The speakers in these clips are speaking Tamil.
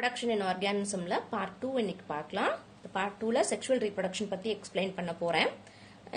Reproduction in organism la part 2 இன்னைக்கு பார்க்கலாம். part 2 ல sexual reproduction பத்தி explain பண்ண போறேன்.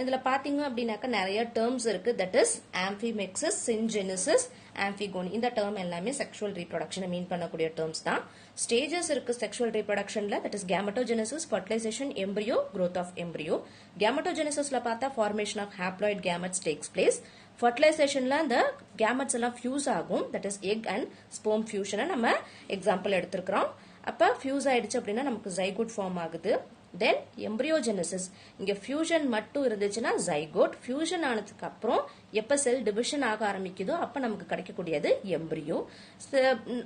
இதுல பாத்தீங்க அப்படினாக்க நிறைய terms இருக்கு. that is amphimexis, syngenesis, amphigony. இந்த term எல்லாமே sexual reproduction மீன் பண்ணக்கூடிய terms தான். stages இருக்கு sexual reproductionல, that is gametogenesis, fertilization, embryo, growth of embryo. Gametogenesisல பார்த்தா formation of haploid gametes takes place. Fertilizationல அந்த gametes எல்லாம் fuse ஆகும், that is egg and sperm fusion நம்ம example எடுத்திருக்கிறோம். அப்ப fuse ஆயிடுச்சு அப்படின்னா நமக்கு zygote form ஆகுது. Then embryogenesis, இங்க fusion மட்டும் இருந்துச்சுன்னா zygote, fusion ஆனதுக்கு அப்புறம் எப்ப செல் டிவிஷன் ஆக ஆரம்பிக்குதோ அப்ப நமக்கு கிடைக்கக்கூடியது embryo.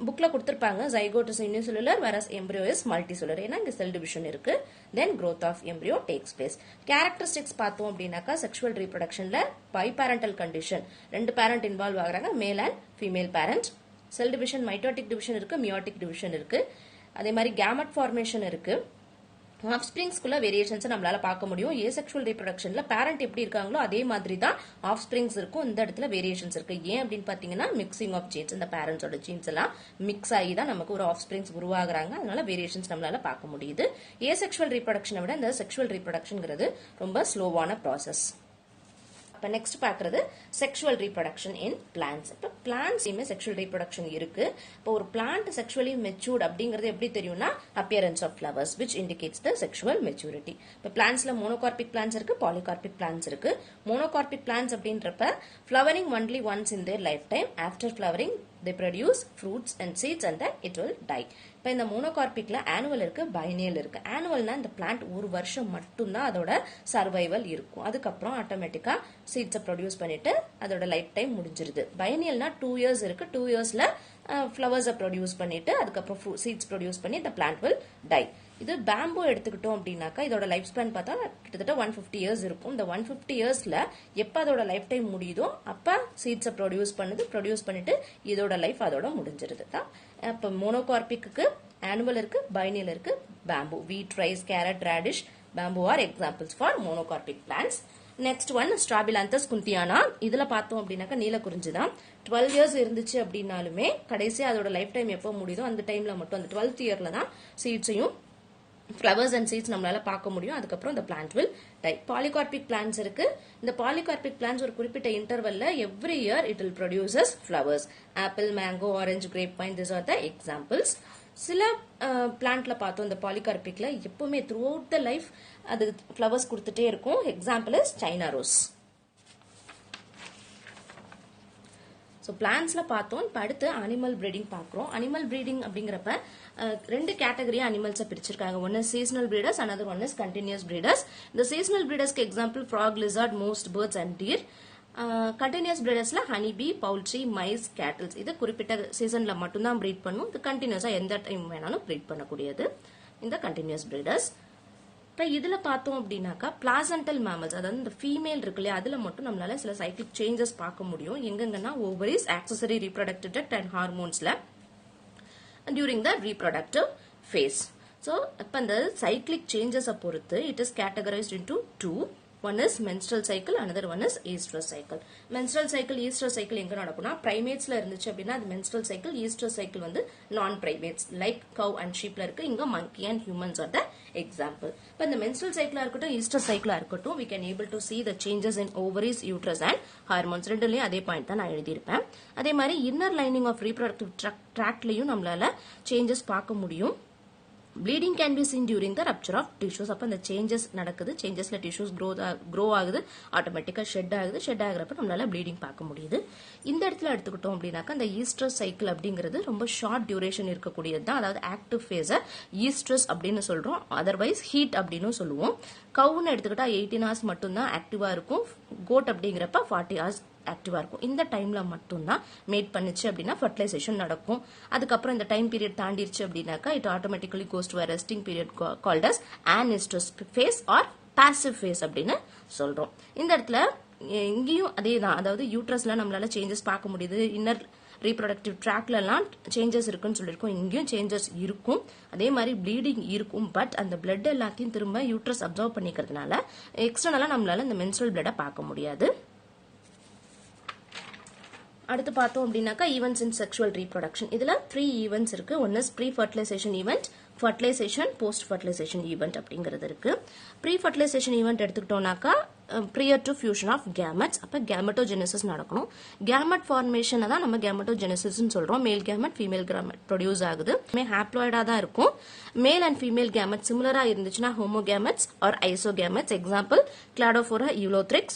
புக்ல கொடுத்திருப்பாங்க zygote is unicellular whereas embryo is multicellular, ஏன்னா இங்க செல் டிவிஷன் இருக்கு. Then growth of embryo takes place. Characteristics பார்த்தோம் அப்படின்னாக்கா sexual reproductionல biparental condition, ரெண்டு parent involve ஆகுறாங்க, male and female parent. Cell division mitotic division இருக்கு, meiotic division இருக்கு. அதே மாதிரி gamete formation இருக்கு. ஆஃப்ஸ்பிரிங்ஸ்குள்ள வேரியேஷன்ஸ் நம்மளால பார்க்க முடியும். ஏசெக்சுவல் ரீப்ரொடக்ஷன்ல பேரண்ட் எப்படி இருக்காங்களோ அதே மாதிரி தான் ஆஃப்ஸ்பிரிங்ஸ் இருக்கும். இந்த இடத்துல வேரியேஷன்ஸ் இருக்கு. ஏன் அப்படின்னு பாத்தீங்கன்னா மிக்சிங் ஆஃப் ஜீன்ஸ், இந்த பேரண்ட்ஸோட ஜீன்ஸ் எல்லாம் மிக்ஸ் ஆகி தான் நமக்கு ஒரு ஆஃப்ஸ்பிரிங்ஸ் உருவாகுறாங்க. அதனால வேரியேஷன்ஸ் நம்மளால பார்க்க முடியுது. ஏசெக்சுவல் ரீப்ரொடக்ஷனை விட இந்த செக்சுவல் ரீப்ரொடக்ஷன்ங்கிறது ரொம்ப ஸ்லோவான ப்ராசஸ். அப்ப நெக்ஸ்ட் பாக்குறது செக்ஷுவல் ரீப்ரொடக்ஷன் இன் பிளான்ட்ஸ். இப்ப பிளான்ட்ஸ்லயுமே செக்ஷுவல் ரீப்ரொடக்ஷன் இருக்கு. இப்போ ஒரு பிளான்ட் செக்ஷுவலி மெச்சூர்ட் அப்படிங்கிறது எப்படி தெரியும்னா appearance of flowers which indicates the sexual maturity. இப்ப பிளான்ட்ஸ்ல மோனோகார்பிக் பிளான்ட்ஸ் இருக்கு, பாலிகார்பிக் பிளான்ட்ஸ் இருக்கு. மோனோகார்பிக் பிளான்ட்ஸ் அப்படின்றப்ப flowering only once in their lifetime. After flowering they produce fruits and seeds and then it will die. இப்ப இந்த மோனோகார்பிக்ல ஆனுவல் இருக்கு, பைனியல் இருக்கு. ஆனுவல்னா இந்த பிளான்ட் ஒரு வருஷம் மட்டும்தான் அதோட சர்வைவல் இருக்கும். அதுக்கப்புறம் ஆட்டோமேட்டிக்கா சீட்ஸை ப்ரொடியூஸ் பண்ணிட்டு அதோட லைஃப் டைம் முடிஞ்சிருது. பைனியல்னா 2 years இருக்கு, 2 yearsல ஃபிளவர்ஸை ப்ரொடியூஸ் பண்ணிட்டு அதுக்கப்புறம் சீட்ஸ் ப்ரொடியூஸ் பண்ணி the plant will die. இது பேம்பு எடுத்துக்கிட்டோம் அப்படின்னாக்கா இதோட லைஃப் ஸ்பேன் பார்த்தா கிட்டத்தட்ட 150 years இருக்கும். இந்த 150 yearsல எப்ப அதோட லைஃப் டைம் முடியுதோ அப்ப சீட்ஸை ப்ரொடியூஸ் பண்ணிட்டு இதோட லைஃப் அதோட முடிஞ்சிருது தான். அப்ப மோனோகார்பிக்கு ஆனுவல் இருக்கு, பைனியல் இருக்கு, bamboo. Wheat, rice, carrot, radish, bamboo are examples for monocarpic plants. Next one strobilanthes kunthiana. இதுல பார்த்தோம் அப்படின்னாக்கா நீலக்குறிஞ்சி தான். 12 years இருந்துச்சு அப்படின்னாலுமே கடைசி அதோட லைஃப் டைம் எப்போ முடியுதோ அந்த டைம்ல மட்டும் அந்த 12th yearல தான் சீட்ஸையும் flowers and seeds நம்மளால பார்க்க முடியும். அதுக்கப்புறம் the plant will die. Polycarpic plants இருக்கு. இந்த polycarpic plants ஒரு குறிப்பிட்ட இன்டர்வல்ல every year it will produces flowers. Apple, mango, orange, grapevine, these are the examples. சில பிளான்ட்ல பார்த்தோம் இந்த பாலிகார்பிக்ல எப்பவுமே த்ரூ அவுட் த லைஃப் அது ஃபிளவர்ஸ் கொடுத்துட்டே இருக்கும். Example is China rose. So பிளான்ட்ஸ்ல பார்த்தோம். இப்போ அடுத்து அனிமல் பிரீடிங் பார்க்குறோம். அனிமல் பிரீடிங் அப்படிங்கிறப்ப ரெண்டு கேட்டகரியா அனிமல்ஸை பிரிச்சிருக்காங்க. ஒன்னு seasonal breeders, another one is continuous breeders. இந்த சீசனல் பிரீடர்ஸ்க்கு example frog, lizard, most birds and deer. Continuous பிரீடர்ஸ்ல honey bee, poultry, mice, cattles. இது குறிப்பிட்ட சீசன்ல மட்டும்தான் பிரீட் பண்ணும். இது கண்டினியூஸா எந்த டைம் வேணாலும் பிரீட் பண்ணக்கூடியது இந்த கண்டினியூஸ் பிரீடர்ஸ். இப்ப இதுல பார்த்தோம் அப்படின்னாக்கா பிளாசன்டல் மேமல்ஸ், அதாவது இந்த ஃபீமேல் இருக்கு இல்லையா அதுல மட்டும் நம்மளால சில சைக்கிளிக் சேஞ்சஸ் பார்க்க முடியும். எங்கன்னா ovaries, accessory reproductive tract and ஹார்மோன்ஸ்ல during the reproductive phase. So இப்ப இந்த சைக்கிளிக் சேஞ்சஸ் பொறுத்து it is categorized into two. One is menstrual cycle, another one is estrous cycle. Menstrual cycle, estrous cycle எங்க நடக்கும்னா primatesல இருந்துச்சு அப்படின்னா அது menstrual cycle. Estrous cycle வந்து non primates like cow and sheepல இருக்கு. இங்க monkey and humans are the example. இப்ப இந்த menstrual cycle இருக்கட்டும், estrous cycle இருக்கட்டும், we can able to see the changes in ovaries, uterus and hormones. ரெண்டுலயும் அதே பாயிண்ட் தான் நான் எழுதியிருப்பேன். அதே மாதிரி inner lining of reproductive tractலயும் நம்மளால changes பார்க்க முடியும். Bleeding can be seen during the rupture of tissues. அப்ப இந்த சேஞ்சஸ் நடக்குது, சேஞ்சஸ்ல டிஷ்யூஸ் க்ரோ ஆகுது, ஆட்டோமேட்டிக்கா ஷெட் ஆகுறப்ப நம்மளால ப்ளீடிங் பார்க்க முடியுது. இந்த இடத்துல எடுத்துக்கிட்டோம் அப்படின்னாக்கா இந்த ஈஸ்ட்ரஸ் சைக்கிள் அப்படிங்கிறது ரொம்ப ஷார்ட் டியூரேஷன் இருக்கக்கூடியது தான். அதாவது ஆக்டிவ் ஃபேஸ ஈஸ்ட்ரஸ் அப்படின்னு சொல்றோம், அதர்வைஸ் ஹீட் அப்படின்னு சொல்லுவோம். கவுன்னு எடுத்துக்கிட்டா 18 hours மட்டும்தான் ஆக்டிவா இருக்கும். கோட் அப்படிங்கிறப்ப 40 hours ஆக்டிவா இருக்கும். இந்த டைம்ல மட்டும்தான் மேட் பண்ணிச்சு அப்படின்னா ஃபர்டிலைசேஷன் நடக்கும். அதுக்கப்புறம் இந்த டைம் பீரியட் தாண்டிருச்சு அப்படின்னாக்கா it automatically goes to resting period called as anestrus phase or passive phase அப்படின்னு சொல்றோம். இந்த இடத்துல இங்கேயும் அதே தான், அதாவது யூட்ரஸ்ல நம்மளால சேஞ்சஸ் பார்க்க முடியுது. இன்னர் ரீப்ரொடக்டிவ் ட்ராக்ல எல்லாம் சேஞ்சஸ் இருக்குன்னு சொல்லியிருக்கோம். இங்கேயும் சேஞ்சஸ் இருக்கும், அதே மாதிரி ப்ளீடிங் இருக்கும். பட் அந்த பிளட் எல்லாத்தையும் திரும்ப யூட்ரஸ் அப்சர்வ் பண்ணிக்கிறதுனால எக்ஸ்டர்னலா நம்மளால இந்த மென்ஸ்ட்ரல் பிளட்டை பார்க்க முடியாது. அடுத்து பார்த்தோம் அப்படின்னாக்கா ஈவென்ட்ஸ் இன் செக்ஷுவல் ரீப்ரொடக்ஷன். இதுல 3 ஈவென்ட்ஸ் இருக்கு. ஒன்னு pre fertilisation event, fertilisation, post fertilisation event அப்படிங்கிறது இருக்கு. ப்ரீ ஃபர்டிலைசேஷன் ஈவென்ட் எடுத்துக்கிட்டோம்னாக்கா prior to fusion of gametes, அப்ப gametogenesis நடக்கணும். gamete formation தான் நம்ம gametogenesis ன்னு சொல்றோம். male gamete, female gamete produce ஆகுது. haploid தான் இருக்கும். male and female gamete similar இருந்துச்சுன்னா homogametes or isogametes. example cladophora, eulothrix.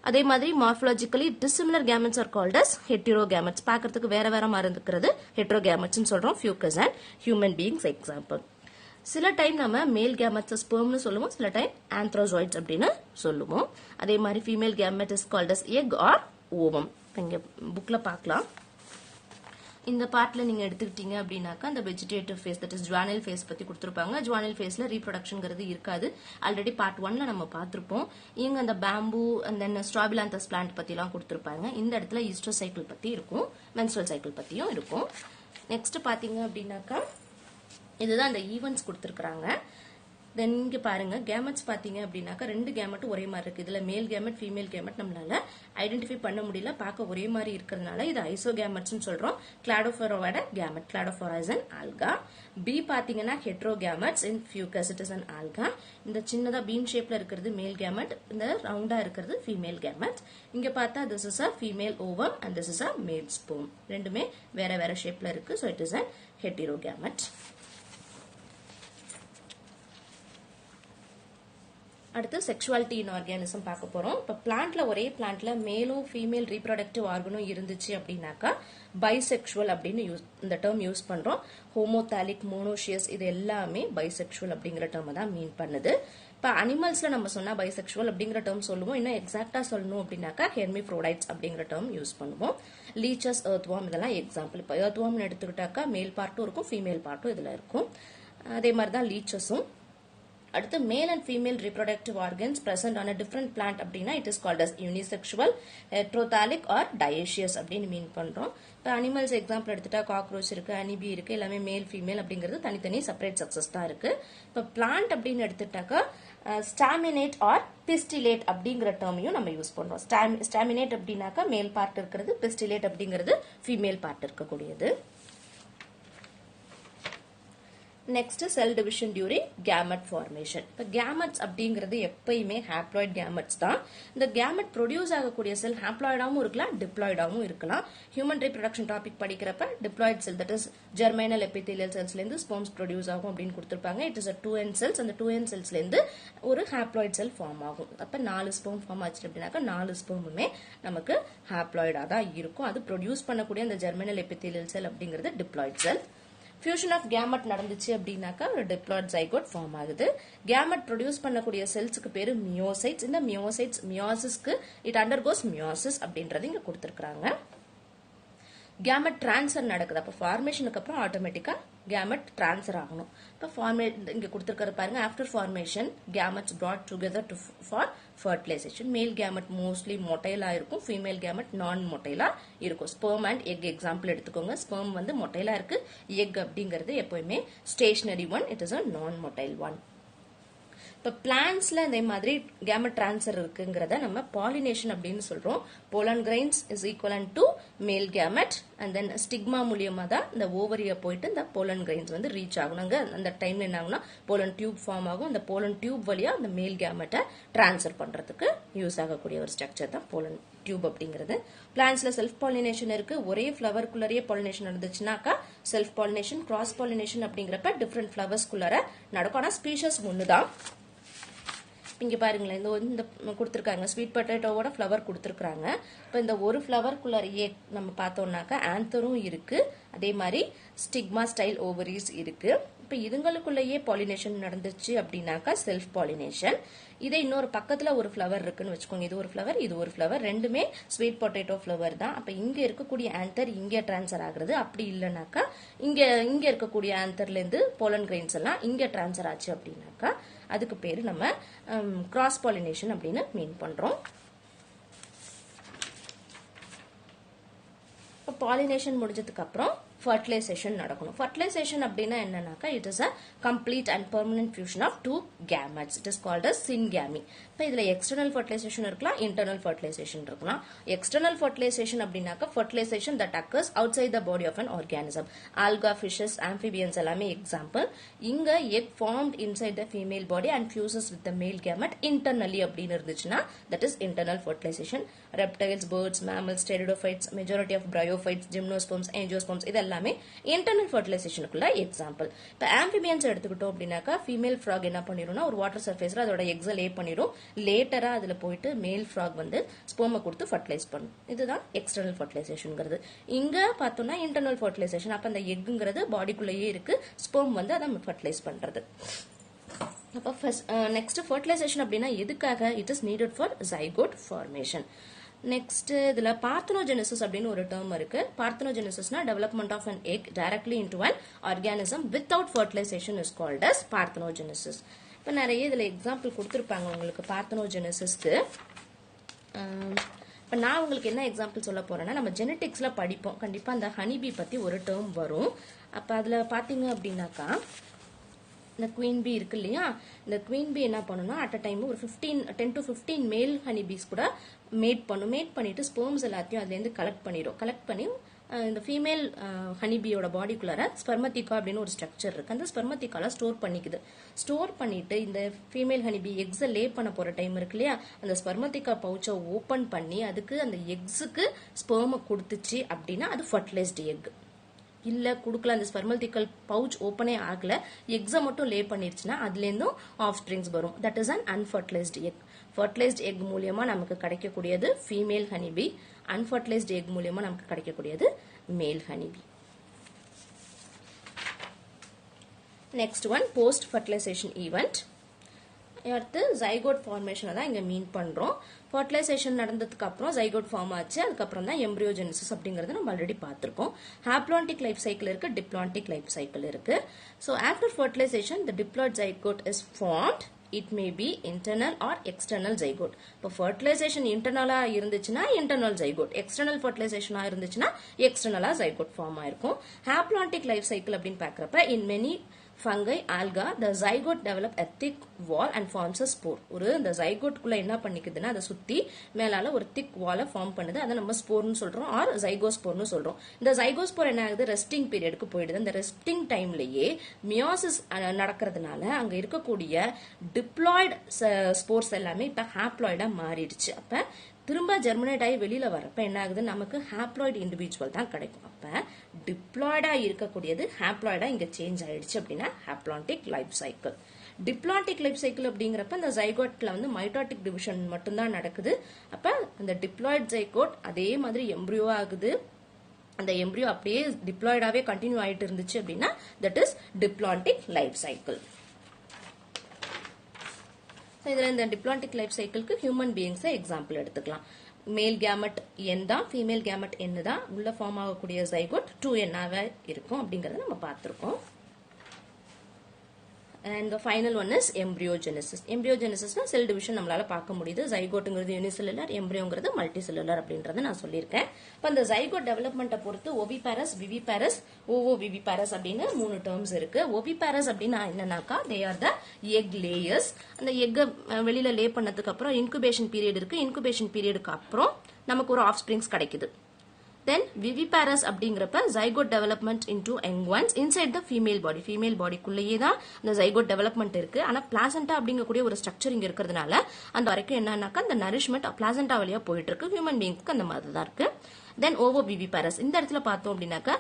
அதே மாதிரி morphologically dissimilar gametes are called as heterogametes. பார்க்கறதுக்கு வேற வேற மாதிரி இருக்கிறது ஹெட்ரோகேமெட்ஸ் சொல்றோம். Fucus and human beings example. சில டைம் நம்ம மேல் கேமெட்ஸ் ஸ்பெர்ம்னு சொல்லுவோம், சில டைம் ஆந்த்ரோசாய்ட்ஸ் அப்படின்னு சொல்லுவோம். அதே மாதிரி female gamete is called as egg or ovum. இங்க புக்ல பார்க்கலாம். இந்த பார்ட்ல நீங்க எடுத்துக்கிட்டீங்க அப்படின்னாக்கா அந்த vegetative phase, that is juvenile phase பத்தி கொடுத்திருப்பாங்க. ஜுவானல் ஃபேஸ்ல ரீப்ரொடக்ஷன்ங்கிறது இருக்காது. ஆல்ரெடி பார்ட் 1ல நம்ம பார்த்திருப்போம். இங்க அந்த பேம்பூ அண்ட் தென் ஸ்ட்ராபிலாந்தஸ் பிளான்ட் பத்தி எல்லாம் கொடுத்திருப்பாங்க. இந்த இடத்துல ஈஸ்டர் சைக்கிள் பத்தி இருக்கும், மென்ஸ்ட்ரல் சைக்கிள் பத்தியும் இருக்கும். நெக்ஸ்ட் பாத்தீங்க அப்படின்னாக்கா இதுதான் அந்த ஈவென்ட்ஸ் கொடுத்திருக்காங்க. தென் இங்க பாருங்க கேமெட்ஸ் பாத்தீங்க அப்படின்னாக்கா 2 கேமெட் ஒரே மாதிரி இருக்கு. இதுல மேல் கேமெட், ஃபீமேல் கேமெட் நம்மளால ஐடென்டிஃபை பண்ண முடியல, பார்க்க ஒரே மாதிரி இருக்கிறதுனால இது ஐசோகேமெட்ஸ் சொல்றோம். கிளாடோஃபோராவோட gamete, cladophora is an alga. B பாத்தீங்கன்னா heterogametes in fucus, it is an alga. இந்த சின்னதா பீன் ஷேப்ல இருக்கிறது மேல் கேமெட், இந்த ரவுண்டா இருக்கிறது ஃபீமேல் கேமெட். இங்க பார்த்தா this is a female ovum and this is a male sperm. ரெண்டுமே வேற வேற ஷேப்ல இருக்கு. so it is an heterogame. அடுத்து செக்ஷுவாலிட்டி இன் ஆர்கானிசம் பார்க்க போறோம். இப்ப பிளான்ட்ல ஒரே பிளான்ட்ல மேலும் ஃபீமேல் ரீப்ரொடக்டிவ் ஆர்கனும் இருந்துச்சு அப்படின்னாக்கா பைசெக்சுவல் அப்படின்னு இந்த டேர்ம் யூஸ் பண்றோம். ஹோமோதாலிக், மோனோஷியஸ் இது எல்லாமே பைசெக்சுவல் அப்படிங்கிற டேர்ம் தான் மீன் பண்ணுது. இப்ப அனிமல்ஸ்ல நம்ம சொன்னா பைசெக்சுவல் அப்படிங்கிற டேர்ம் சொல்லுவோம். இன்னும் எக்ஸாக்டா சொல்லணும் அப்படின்னாக்கா ஹெர்மிஃப்ரோடைட்ஸ் அப்படிங்கிற டேர்ம் யூஸ் பண்ணுவோம். லீச்சஸ், எர்த்வார்ம் இதெல்லாம் எக்ஸாம்பிள். இப்ப எர்த்வார்ம் எடுத்துக்கிட்டாக்கா மேல் பார்ட்டும் இருக்கும், ஃபீமேல் பார்ட்டும் இதுல இருக்கும். அதே மாதிரிதான் லீச்சஸும். அடுத்து male and female reproductive organs present on a different plant அப்படின்னா it is called as unisexual, heterothallic or dioecious அப்படின்னு மீன் பண்றோம். இப்போ அனிமல்ஸ் எக்ஸாம்பிள் எடுத்துட்டா காக்ரோச் இருக்கு, அனிபி இருக்கு, எல்லாமே மேல் ஃபீமேல் அப்படிங்கிறது தனித்தனி செப்பரேட் சக்சஸ் தான் இருக்கு. இப்போ பிளான்ட் அப்படின்னு எடுத்துட்டாக்கா ஸ்டாமினேட் ஆர் பிஸ்டிலேட் அப்படிங்கிற டேர்மையும் நம்ம யூஸ் பண்றோம். ஸ்டாமினேட் அப்படின்னாக்கா மேல் பார்ட் இருக்கிறது, பிஸ்டிலேட் அப்படிங்கிறது ஃபீமேல் பார்ட் இருக்கக்கூடியது. Next cell division during gamete formation. இப்போ கேமெட்ஸ் அப்படிங்கிறது எப்பயுமே ஹாப்ளாய்ட் கேமெட்ஸ் தான். இந்த கேமெட் ப்ரொடியூஸ் ஆகக்கூடிய செல் ஹாப்ளாய்டாவும் இருக்கலாம், டிப்ளாய்டாவும் இருக்கலாம். ஹியூமன் ரீப்ரொடக்ஷன் டாபிக் படிக்கிறப்ப diploid cell, that is germinal epithelial செல்ஸ்ல இருந்து ஸ்பெர்ம்ஸ் ப்ரொடியூஸ் ஆகும் அப்படின்னு கொடுத்திருப்பாங்க. It is 2n cells. அந்த 2n செல்ஸ்ல இருந்து ஒரு ஹாப்ளாய்ட் செல் ஃபார்ம் ஆகும். அப்ப 4 ஸ்பெர்ம் ஃபார்ம் ஆச்சு அப்படின்னாக்கா 4 ஸ்பெர்முமே நமக்கு ஹாப்ளாய்டா தான் இருக்கும். அது ப்ரொடியூஸ் பண்ணக்கூடிய அந்த ஜெர்மைனல் எபிதீலியல் செல் அப்படிங்கிறது diploid cell. Fusion of gamete நடந்துச்சு அப்படின்னாக்கா ஒரு டிப்ளாய்ட் ஜைகோட் ஃபார்ம் ஆகுது. கேமெட் ப்ரொடியூஸ் பண்ணக்கூடிய செல்ஸ்க்கு பேரு மியோசைட்ஸ். இந்த மியோசைட்ஸ் மியோசிஸ்க்கு இட் அண்டர்கோஸ் மியோசிஸ் அப்படின்றது இங்க கொடுத்திருக்காங்க. கேமெட் டிரான்ஸ்ஃபர் நடக்குது. அப்ப ஃபார்மேஷனுக்கு அப்புறம் ஆட்டோமேட்டிக்கா கேமெட் டிரான்ஸ்ஃபர் ஆகணும். இப்ப இங்க கொடுத்திருக்கிறது பாருங்க, after formation gametes brought together for fertilisation. Male gamete mostly மொட்டைலா இருக்கும், ஃபீமேல் கேமெட் நான் மொட்டைலா இருக்கும். ஸ்பெர்ம் அண்ட் எக் எக்ஸாம்பிள் எடுத்துக்கோங்க. ஸ்பெர்ம் வந்து மொட்டைலா இருக்கு, எக் அப்படிங்கிறது எப்பவுமே stationary one, it is a non motile one. இப்ப பிளான்ட்ஸ்ல இதே மாதிரி கேமெட் டிரான்ஸ்ஃபர் இருக்குங்கிறத நம்ம பாலினேஷன் அப்படின்னு சொல்றோம். Pollen grains is equivalent to male gamete and then stigma மூலியமா தான் இந்த ஓவரிய போயிட்டு இந்த போலன் கிரைன்ஸ் வந்து ரீச் ஆகணும். அந்த டைம்ல என்ன ஆகும்னா போலன் டியூப் ஃபார்ம் ஆகும். இந்த போலன் டியூப் வழியா அந்த மேல் கேமெட்டை டிரான்ஸ்ஃபர் பண்றதுக்கு யூஸ் ஆகக்கூடிய ஒரு ஸ்ட்ரக்சர் தான் போலன் டியூப் அப்படிங்கிறது. பிளான்ட்ஸ்ல செல்ஃப் பாலினேஷன் இருக்கு. ஒரே ஃபிளவர்க்குள்ளரே பாலினேஷன் நடந்துச்சுனாக்கா செல்ஃப் பாலினேஷன். கிராஸ் பாலினேஷன் அப்படிங்கிறப்ப டிஃப்ரெண்ட் ஃபிளவர்ஸ்குள்ளர நடக்கும். ஆனா ஸ்பீஷஸ் ஒண்ணுதான். இங்க பாருங்களேன், இந்த கொடுத்திருக்காங்க ஸ்வீட் பொட்டேட்டோவோட ஃபிளவர் கொடுத்திருக்காங்க. இப்ப இந்த ஒரு ஃபிளவர்க்குள்ளரையே நம்ம பார்த்தோம்னாக்கா ஆந்தரும் இருக்கு, அதே மாதிரி ஸ்டிக்மா ஸ்டைல் ஓவரிஸ் இருக்கு. இப்ப இதுங்களுக்குள்ளேயே பாலினேஷன் நடந்துச்சு அப்படின்னாக்கா செல்ஃப் பாலினேஷன். இதே இன்னொரு பக்கத்துல ஒரு ஃபிளவர் இருக்குன்னு வச்சுக்கோங்க, இது ஒரு ஃபிளவர், இது ஒரு ஃபிளவர், ரெண்டுமே ஸ்வீட் பொட்டேட்டோ ஃபிளவர் தான். அப்ப இங்க இருக்கக்கூடிய ஆந்தர் இங்க டிரான்ஸ்ஃபர் ஆகுறது. அப்படி இல்லைனாக்கா இங்க இருக்கக்கூடிய ஆந்தர்ல இருந்து போலன் கிரெயின்ஸ் எல்லாம் இங்க டிரான்ஸ்ஃபர் ஆச்சு அப்படின்னாக்கா அதுக்கு பேரு நம்ம கிராஸ் பாலினேஷன் அப்படின்னு மீன் பண்றோம். பாலினேஷன் முடிஞ்சதுக்கு அப்புறம் ஃபர்டிலைசேஷன் நடக்கணும். ஃபர்டிலைசேஷன் அப்படின்னா என்னன்னாக்கா it is a complete and permanent fusion of 2 gametes. It is called as syngamy. இப்போ இதில் எக்ஸ்டர்னல் ஃபர்டிலைசேஷன் இருக்கலாம், இன்டர்னல் ஃபர்டிலைசேஷன் இருக்கலாம். எக்ஸ்டர்னல் ஃபர்டிலைசேஷன் அப்படின்னாக்கா ஃபர்டிலைசேஷன் தட் அக்கர்ஸ் அவுட் சைட் the body of an organism. Algae, fishes, amphibians எல்லாமே எக்ஸாம்பிள். இங்க egg formed inside the female body and fuses with the male gamete internally அப்படின்னு இருந்துச்சுன்னா that is internal fertilisation. Reptiles, birds, mammals, pteridophytes, majority of bryophytes, ஜிம்னோஸ்பர்ம்ஸ், ஏஞ்சியோஸ்பர்ம்ஸ் இது எல்லாமே இன்டர்னல் ஃபர்டிலைசேஷனுக்குள்ள எக்ஸாம்பிள். இப்போ ஆம்பிபியன்ஸ் எடுத்துக்கிட்டோம் அப்படின்னாக்கா ஃபீமேல் ஃப்ராக் என்ன பண்ணிடும்னா ஒரு வாட்டர் சர்ஃபேஸ்ல அதோட எக்ஸை லே பண்ணிடும். லேட்டரா அதுல போயிட்டு மேல் ஃப்ராக் வந்து ஸ்பெர்மை கொடுத்து ஃபர்டிலைஸ் பண்ணும். இதுதான் எக்ஸ்டர்னல் ஃபர்டிலைசேஷன்ங்கிறது. இங்க பார்த்தோம்னா இன்டர்னல் ஃபர்டிலைசேஷன். அப்ப அந்த எக்குங்கிறது பாடிக்குள்ளேயே இருக்கு, ஸ்பெர்ம் வந்து அதை ஃபர்டிலைஸ் பண்றது. அப்ப நெக்ஸ்ட் ஃபர்டிலைசேஷன் அப்படின்னா எதுக்காக? It is needed for zygote formation. Next இதுல பார்த்தனோஜெனிசிஸ் அப்படின்னு ஒரு டேர்ம் இருக்கு. பார்த்தனோஜெனிசிஸ்னா development of an egg directly into an organism without fertilization is called as parthenogenesis. இப்போ நிறைய இதில் எக்ஸாம்பிள் கொடுத்துருப்பாங்க உங்களுக்கு பார்த்தனோஜெனிசிஸ்க்கு. இப்போ நான் உங்களுக்கு என்ன எக்ஸாம்பிள் சொல்ல போறேன்னா நம்ம ஜெனட்டிக்ஸ்ல படிப்போம் கண்டிப்பாக அந்த ஹனிபி பற்றி ஒரு டேர்ம் வரும். அப்போ அதில் பார்த்தீங்க அப்படின்னாக்கா இந்த குவீன் பி இருக்கு இல்லையா, இந்த குவீன் பி என்ன பண்ணுன்னா அட் அ டைம் ஒரு 10 to 15 மேல் ஹனிபீஸ் கூட மேட் பண்ணிட்டு ஸ்பெர்ம்ஸ் எல்லாத்தையும் அதுலேருந்து கலெக்ட் பண்ணிடும். கலெக்ட் பண்ணி இந்த ஃபீமேல் ஹனிபியோட பாடிக்குள்ளார ஸ்பெர்மத்திகா அப்படின்னு ஒரு ஸ்ட்ரக்சர் இருக்கு. அந்த ஸ்பெர்மத்திகால ஸ்டோர் பண்ணிக்குது. ஸ்டோர் பண்ணிட்டு இந்த ஃபீமேல் ஹனிபி எக்ஸை லே பண்ண போற டைம் இருக்கு இல்லையா, அந்த ஸ்பெர்மத்திகா பவுச்சை ஓபன் பண்ணி அதுக்கு அந்த எக்ஸுக்கு ஸ்பெர்மை கொடுத்துச்சு அப்படின்னா அது ஃபர்டிலைஸ்டு எக். இல்ல குடுக்கல, அந்த ஸ்பெர்மத்திகல் பவுச் ஓபனே ஆகல, எக்ஸை மட்டும் லே பண்ணிருச்சுன்னா அதுல இருந்தும் ஆஃப் ஸ்பிரிங்ஸ் வரும். That is an unfertilised egg. Fertilised egg மூலியமா நமக்கு கிடைக்கக்கூடியது ஃபீமேல் ஹனிபி, அன்ஃபர்டிலைஸ்டு எக் மூலியமா நமக்கு கிடைக்கக்கூடியது மேல் honeybee. Next one post fertilisation event. அடுத்து ஜைகோட் ஃபார்மேஷனை தான் இங்க மீன் பண்றோம். ஃபர்டிலைசேஷன் நடந்ததுக்கு அப்புறம் ஜைகோட் ஃபார்ம் ஆச்சு, அதுக்கப்புறம் தான் எம்ப்ரியோஜெனிசிஸ் அப்படிங்கறது நம்ம ஆல்ரெடி பார்த்திருக்கோம். ஹாப்ளான்டிக் லைஃப் சைக்கிள் இருக்கு, டிப்ளான்டிக் லைஃப் சைக்கிள் இருக்கு. So after fertilisation the diploid zygote is formed. It may be internal or external zygote. இப்போ fertilization internalா இருந்துச்சுன்னா internal zygote, external fertilization இருந்துச்சுன்னா external zygote form ஆயிருக்கும். Haplontic life cycle அப்படின்னு பார்க்கறப்ப in many fungi, alga, the zygote develop a thick wall and forms a spore. ஒரு இந்த zygote குள்ள என்ன பண்ணிக்குதுன்னா அதை சுத்தி மேலால ஒரு thick wall ஃபார்ம் பண்ணுது. அதை நம்ம ஸ்போர்னு சொல்றோம் ஆர் ஜைகோஸ்போர்னு சொல்றோம். இந்த ஜைகோஸ்போர் என்ன ஆகுது, ரெஸ்டிங் பீரியடுக்கு போயிடுது. அந்த ரெஸ்டிங் டைம்லயே மியோசிஸ் நடக்கிறதுனால அங்க இருக்கக்கூடிய டிப்ளாய்டு ஸ்போர்ஸ் எல்லாமே இப்ப ஹாப்ளாய்டா மாறிடுச்சு. அப்ப திரும்ப ஜெர்மினேட் ஆகி வெளியில வரப்ப என்ன ஆகுது, நமக்கு ஹாப்ளாய்டு இண்டிவிஜுவல் தான் கிடைக்கும். அப்ப டிப்ளாய்டா இருக்கக்கூடியது ஹாப்ளாய்டா இங்க சேஞ்ச் ஆயிடுச்சு அப்படின்னா ஹாப்ளான்டிக் life cycle. Diplontic life cycle அப்படிங்கிறப்ப இந்த ஜைகோட்ல வந்து மைட்டாட்டிக் டிவிஷன் மட்டும்தான் நடக்குது. அப்ப அந்த டிப்ளாய்ட் ஜைகோட் அதே மாதிரி எம்ப்ரியோ ஆகுது. அந்த எம்ப்ரியோ அப்படியே டிப்ளாய்டாவே கண்டினியூ ஆயிட்டு இருந்துச்சு அப்படின்னா that is diplontic life cycle. இதுல இந்த டிப்ளான்டிக் லைஃப் சைக்கிளுக்கு ஹியூமன் பீயிங்ஸ் எக்ஸாம்பிள் எடுத்துக்கலாம். மேல் கேமெட் என் தான், ஃபீமேல் கேமெட் என்ன தான், உள்ள ஃபார்ம் ஆகக்கூடிய ஜைகோட் 2N இருக்கும் அப்படிங்கறத நம்ம பார்த்திருக்கோம். And the final one is embryogenesis. Embryogenesis na cell division நம்மளால பார்க்க முடியுது. ஜைகோட்ங்கிறது யூனிசெல்லுலர், எம்ப்ரியோங்கிறது மல்டிசெல்லுலர் அப்படின்றத நான் சொல்லியிருக்கேன். இப்போ இந்த ஜைகோட் டெவலப்மெண்ட்டை பொறுத்து ஓவிபாரஸ், விவிபாரஸ், ஓவோவிவிபாரஸ் அப்படின்னு 3 டேர்ம்ஸ் இருக்கு. ஓவிபாரஸ் அப்படின்னா என்னன்னாக்கா they are the egg layers. அந்த எக்கை வெளியில லே பண்ணதுக்கு அப்புறம் இன்குபேஷன் பீரியட் இருக்கு. இன்குபேஷன் பீரியடுக்கு அப்புறம் நமக்கு ஒரு ஆஃப் ஸ்பிரிங்ஸ் கிடைக்குது. Then viviparous அப்படிங்கறப்ப zygote development into young ones inside the female body. female bodyக்குள்ளேயே தான் இந்த zygote development இருக்கு. ஆனா placenta அப்படிங்கக்கூடிய ஒரு ஸ்ட்ரக்சர் இங்க இருக்கிறதுனால அந்த வரைக்கும் என்னன்னாக்கா அந்த nourishment placenta வழியா போயிட்டு இருக்கு. ஹியூமன் பீயிங்க்கு அந்த மாதிரி தான் இருக்கு. தென் ஓவோவிவிபாரஸ் இந்த இடத்துல பார்த்தோம் அப்படின்னாக்கா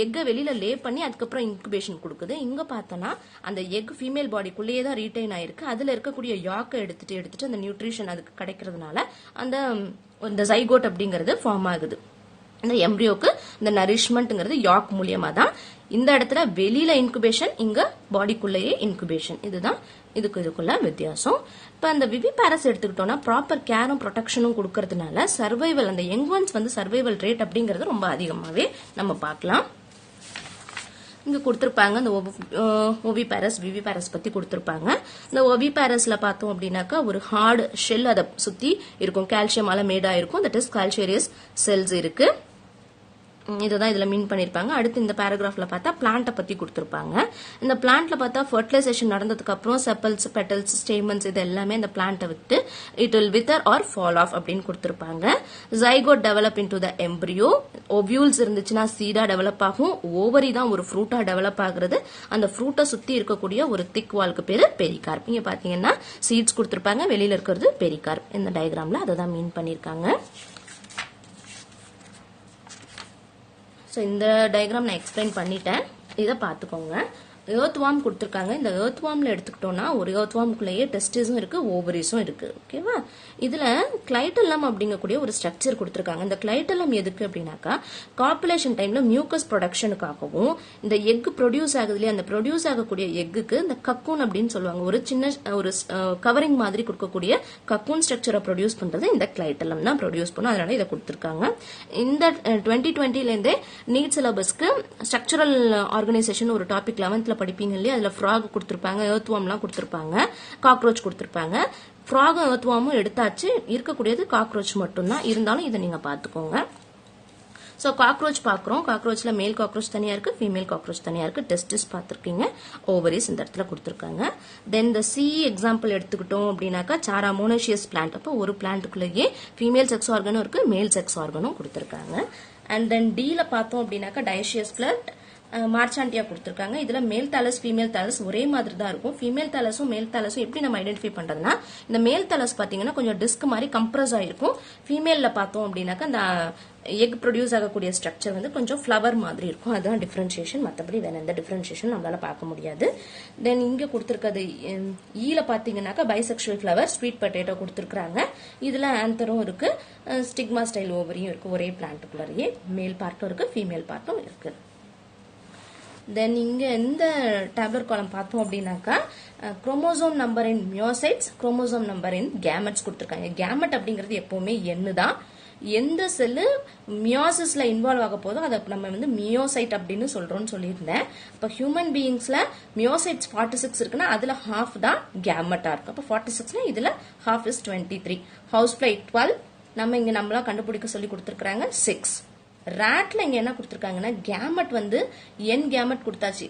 எக்கை வெளியில லே பண்ணி அதுக்கப்புறம் இன்குபேஷன் கொடுக்குது. இங்க பார்த்தோம்னா அந்த எக் ஃபீமேல் பாடிக்குள்ளேயே தான் ரீடைன் ஆயிருக்கு. அதுல இருக்கக்கூடிய யாக்கை எடுத்துட்டு அந்த நியூட்ரிஷன் அதுக்கு கிடைக்கிறதுனால அந்த ஜைகோட் அப்படிங்கிறது ஃபார்ம் ஆகுது. இந்த எம்ப்ரியோக்கு இந்த நரிஷ்மெண்ட்ங்கிறது யாக் மூலியமா தான். இந்த இடத்துல வெளியில இன்குபேஷன், இங்க பாடிக்குள்ளேயே இன்குபேஷன். இதுதான் இதுக்குள்ள வித்தியாசம். இப்ப அந்த விவிபாரஸ் எடுத்துக்கிட்டோம்னா ப்ராப்பர் கேரும் ப்ரொடெக்ஷனும் கொடுக்கறதுனால சர்வைவல், அந்த யங் ஒன்ஸ் வந்து சர்வைவல் ரேட் அப்படிங்கறது ரொம்ப அதிகமாவே நம்ம பார்க்கலாம். இங்க கொடுத்திருப்பாங்க இந்த ஓவிபாரஸ், விவிபாரஸ் பத்தி கொடுத்திருப்பாங்க. இந்த ஓவிபாரஸ்ல பார்த்தோம் அப்படின்னாக்கா ஒரு ஹார்டு ஷெல் அதை சுத்தி இருக்கும், கால்சியமால மேடா இருக்கும். தட் இஸ் கால்சியரியஸ் செல்ஸ் இருக்கு. இதுதான் இதுல மீன் பண்ணிருப்பாங்க. அடுத்து இந்த பேராகிராஃப்ல பார்த்தா பிளான்ட்டை பத்தி கொடுத்திருப்பாங்க. இந்த பிளான்ட்ல பார்த்தா ஃபர்டிலைசேஷன் நடந்ததுக்கு அப்புறம் செப்பல்ஸ், பெட்டல்ஸ், ஸ்டேமன்ஸ் இது எல்லாமே இந்த பிளான்ட்டை விட்டு it will wither or fall off அப்படின்னு கொடுத்திருப்பாங்க. Zygote develop into the embryo. Ovules இருந்துச்சுன்னா சீடா டெவலப் ஆகும். ஓவரி தான் ஒரு ஃப்ரூட்டா டெவலப் ஆகுறது. அந்த ஃப்ரூட்டை சுத்தி இருக்கக்கூடிய ஒரு திக் வால்க்கு பேரு பெரிகார்ப். இங்க பாத்தீங்கன்னா சீட்ஸ் கொடுத்திருப்பாங்க, வெளியில இருக்கிறது பெரிகார்ப். இந்த டயக்ராம்ல அதை தான் மீன் பண்ணிருக்காங்க. ஸோ இந்த டயக்ராம் நான் எக்ஸ்பிளைன் பண்ணிட்டேன், இதை பார்த்துக்கோங்க. எர்த் வார்ம் கொடுத்துருக்காங்க. இந்த எர்த் வார்ம்ல எடுத்துக்கிட்டோம்னா ஒரு எர்த் வார்முக்குள்ளேயே டெஸ்டிஸும் இருக்கு, ஓவரிஸும் இருக்கு. ஓகேவா? இதுல கிளைட்டலம் அப்படிங்கக்கூடிய ஒரு ஸ்ட்ரக்சர் கொடுத்துருக்காங்க. இந்த கிளைட்டலம் எதுக்கு அப்படின்னாக்கா காப்புலேஷன் டைம்ல மியூக்கஸ் ப்ரொடக்ஷனுக்காகவும் இந்த எக் ப்ரொடியூஸ் ஆகுது இல்லையா, அந்த ப்ரொடியூஸ் ஆகக்கூடிய எக்குக்கு இந்த கக்கூன் அப்படின்னு சொல்லுவாங்க, ஒரு சின்ன ஒரு கவரிங் மாதிரி கொடுக்கக்கூடிய கக்கூன் ஸ்ட்ரக்சரை ப்ரொடியூஸ் பண்றது இந்த கிளைட்டலம் தான் ப்ரொடியூஸ் பண்ணும். அதனால இதை கொடுத்துருக்காங்க. இந்த 2020 நீட் சிலபஸ்க்கு ஸ்ட்ரக்சரல் ஆர்கனைசேஷன் ஒரு டாபிக் 11th படிப்பீங்க இல்லையா, அதுல ஃப்ராக் கொடுத்திருப்பாங்க, எர்த் வார்ம்லாம் கொடுத்திருப்பாங்க, காக்ரோச் கொடுத்திருப்பாங்க. ஃப்ராகும் எர்த் வார்மும் எடுத்தாச்சு, இருக்கக்கூடியது காக்ரோச் மட்டும்தான். இருந்தாலும் இதை நீங்க பாத்துக்கோங்க. சோ காக்ரோச் பாக்குறோம். காக்ரோச்ல மேல் காக்ரோச் தனியா இருக்கு, ஃபீமேல் காக்ரோச் தனியா இருக்கு. டெஸ்டிஸ் பாத்திருக்கீங்க, ஓவரிஸ் இந்த இடத்துல கொடுத்திருக்காங்க. தென் இந்த சி எக்ஸாம்பிள் எடுத்துக்கிட்டோம் அப்படின்னாக்கா சாரா மோனோஷியஸ் பிளான்ட். அப்போ ஒரு பிளான்ட்டுக்குள்ளேயே ஃபீமேல் செக்ஸ் ஆர்கனும் இருக்கு, மேல் செக்ஸ் ஆர்கனும் கொடுத்திருக்காங்க. அண்ட் தென் டீல பார்த்தோம் அப்படின்னாக்கா டயஷியஸ் பிளான்ட், மார்ச்சாண்டியா கொடுத்திருக்காங்க. இதுல மேல் தாலஸ், ஃபீமேல் தாலஸ் ஒரே மாதிரி தான் இருக்கும். ஃபீமேல் தாலஸும் மேல் தாலஸும் எப்படி நம்ம ஐடென்டிஃபை பண்றதுன்னா, இந்த மேல் தாலஸ் பாத்தீங்கன்னா கொஞ்சம் டிஸ்க் மாதிரி கம்ப்ரஸ் ஆயிருக்கும். ஃபீமேல்ல பார்த்தோம் அப்படின்னாக்கா இந்த எக் ப்ரொடியூஸ் ஆகக்கூடிய ஸ்ட்ரக்சர் வந்து கொஞ்சம் ஃபிளவர் மாதிரி இருக்கும். அதுதான் டிஃபரன்சியேஷன். மற்றபடி வேற எந்த டிஃபரன்சியேஷன் நம்மளால பார்க்க முடியாது. தென் இங்க கொடுத்திருக்கிறது ஈல பாத்தீங்கன்னாக்கா பைசெக்சுவல் ஃபிளவர், ஸ்வீட் பொட்டேட்டோ கொடுத்திருக்காங்க. இதுல ஆந்தரும் இருக்கு, ஸ்டிக்மா ஸ்டைல் ஓவரியும் இருக்கு. ஒரே பிளான்ட்டுக்குள்ளேயே மேல் பார்ட்டும் இருக்கு, ஃபீமேல் பார்ட்டும் இருக்கு. தென் இங்க இந்த டேப்லர் காலம் பார்த்தோம் அப்படின்னாக்கா chromosome number in meiocytes, chromosome number in gametes கொடுத்திருக்காங்க. கேமெட் அப்படிங்கிறது எப்பவுமே எண்ணு தான். எந்த செல்லு மியோசிஸ்ல இன்வால்வ் ஆக போதோ அதை நம்ம வந்து மியோசைட் அப்படின்னு சொல்றோம்னு சொல்லியிருந்தேன். இப்போ ஹியூமன் பீயிங்ஸ்ல மியோசைட்ஸ் 46 இருக்குன்னா அதுல ஹாஃப் தான் கேமெட்டா இருக்கு. அப்போ 46னா இதுல ஹாஃப் இஸ் 23. ஹவுஸ் ஃபிளை 12, நம்ம இங்க நம்மளா கண்டுபிடிக்க சொல்லி கொடுத்திருக்காங்க 6. ராட்ல இங்க என்ன கொடுத்திருக்காங்கன்னா கேமெட் வந்து n கேமெட் கொடுத்தாச்சு,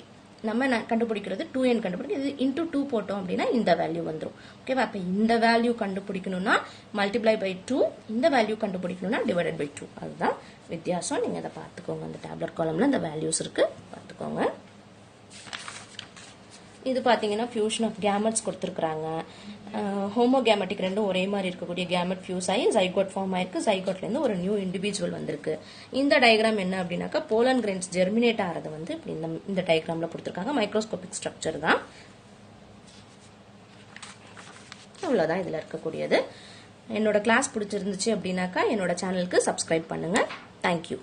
நம்ம கண்டுபிடிக்கிறது 2n கண்டுபிடிக்கிறது இன்டூ 2 போட்டோம் அப்படின்னா இந்த வேல்யூ வந்துடும். ஓகேவா? அப்ப இந்த வேல்யூ கண்டுபிடிக்கணும்னா மல்டிப்ளை பை 2, இந்த வேல்யூ கண்டுபிடிக்கணும்னா டிவைடட் பை 2. அதுதான் வித்தியாசம். நீங்க அதை பார்த்துக்கோங்க. அந்த டேப்லெட் காலம்ல இந்த வேல்யூஸ் இருக்கு, பார்த்துக்கோங்க. இது பாத்தீங்கன்னா ஃபியூஷன் ஆஃப் கேமெட்ஸ் கொடுத்திருக்காங்க. ஹோமோகேமெட்டிக் ரெண்டும் ஒரே மாதிரி இருக்கக்கூடிய கேமெட் ஃபியூஸ் ஆகி ஜைகோட் ஃபார்ம் ஆயிருக்கு. ஜைகோட்ல இருந்து ஒரு நியூ இண்டிவிஜுவல் வந்திருக்கு. இந்த டயக்ராம் என்ன அப்படின்னாக்கா போலன் கிரெயின்ஸ் ஜெர்மினேட் ஆறது வந்து இந்த டயக்ராம்ல கொடுத்திருக்காங்க. மைக்ரோஸ்கோபிக் ஸ்ட்ரக்சர் தான். அவ்வளவுதான் இதுல இருக்கக்கூடியது. என்னோட கிளாஸ் பிடிச்சிருந்துச்சு அப்படின்னாக்கா என்னோட சேனலுக்கு சப்ஸ்கிரைப் பண்ணுங்க. தேங்க்யூ.